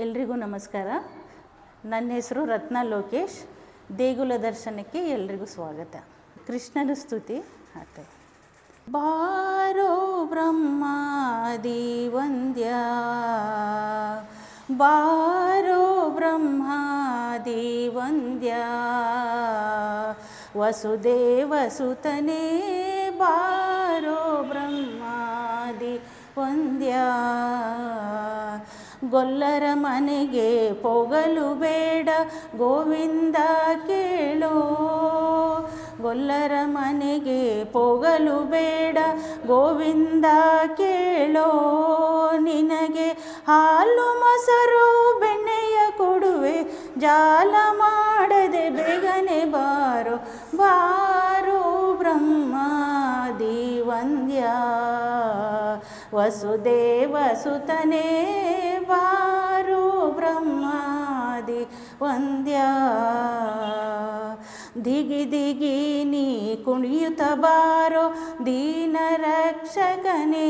ಎಲ್ರಿಗೂ ನಮಸ್ಕಾರ. ನನ್ನ ಹೆಸರು ರತ್ನ ಲೋಕೇಶ್. ದೇಗುಲ ದರ್ಶನಕ್ಕೆ ಎಲ್ರಿಗೂ ಸ್ವಾಗತ. ಕೃಷ್ಣನ ಸ್ತುತಿ ಆತ. ಬಾರೋ ಬ್ರಹ್ಮಾದಿ ವಂದ್ಯ, ಬಾರೋ ಬ್ರಹ್ಮಾದಿ ವಂದ್ಯ, ವಸುದೇವ ಸುತನೇ ಬಾರೋ ಬ್ರಹ್ಮಾದಿ ವಂದ್ಯ. ಗೊಲ್ಲರ ಮನೆಗೆ ಪೊಗಲು ಬೇಡ ಗೋವಿಂದ ಕೇಳೋ, ಗೊಲ್ಲರ ಮನೆಗೆ ಪೊಗಲು ಬೇಡ ಗೋವಿಂದ ಕೇಳೋ. ನಿನಗೆ ಹಾಲು ಮೊಸರು ಬೆಣ್ಣೆಯ ಕೊಡುವೆ, ಜಾಲ ಮಾಡದೆ ಬೇಗನೆ ಬಾರೋ, ಬಾರೋ ಬ್ರಹ್ಮಾದಿ ವಂದ್ಯ, ವಸುದೇವ ಸುತನೇ ಬಾರೋ ಬ್ರಹ್ಮಾದಿ ವಂದ್ಯ. ದಿಗಿ ದಿಗಿ ನೀ ಕುಣಿಯುತ್ತ ಬಾರೋ ದೀನ ರಕ್ಷಕನೇ,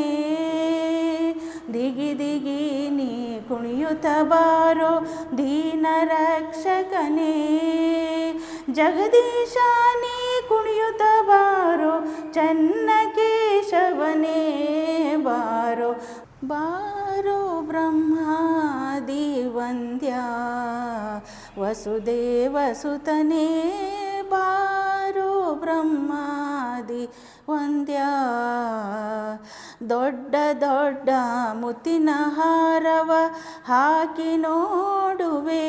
ದಿಗಿ ದಿಗಿ ನೀ ಕುಣಿಯುತ್ತ ಬಾರೋ ದೀನ ರಕ್ಷಕನೇ. ಜಗದೀಶ ನೀ ಕುಣಿಯುತ್ತ ಬಾರೋ ಚನ್ನ ಕೇಶವನೇ ಬಾರೋ, ಬಾರೋ ಬ್ರಹ್ಮಾದಿ ವಂದ್ಯ, ವಸುದೇವ ಸುತನೇ ಬಾರೋ ಬ್ರಹ್ಮಾದಿ ವಂದ್ಯ. ದೊಡ್ಡ ದೊಡ್ಡ ಮುತ್ತಿನ ಹಾರವ ಹಾಕಿ ನೋಡುವೆ,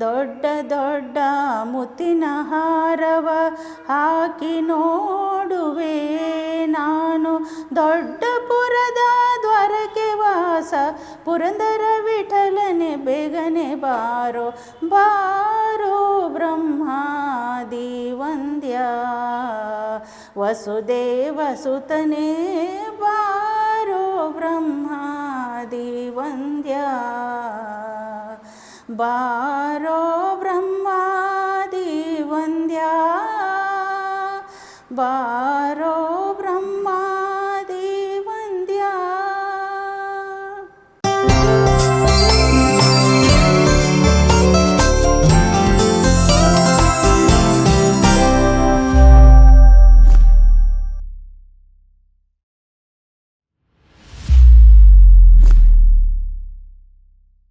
ದೊಡ್ಡ ದೊಡ್ಡ ಮುತ್ತಿನ ಹಾರವ ಹಾಕಿ ನೋಡುವೆ. ನಾನು ದೊಡ್ಡಪುರದ ದ್ವಾರಕೆ ವಾಸ ಪುರಂದರ ವಿಠಲನೆ ಬೇಗನೆ ಬಾರೋ, ಬಾರೋ ಬ್ರಹ್ಮಾದಿ ವಂದ್ಯ, ವಸುದೇವ ಸುತನೇ ಬಾರೋ ಬ್ರಹ್ಮಾದಿ ವಂದ್ಯ, ಬಾರೋ ಬ್ರಹ್ಮಾದಿ ವಂದ್ಯ, ಬಾರೋ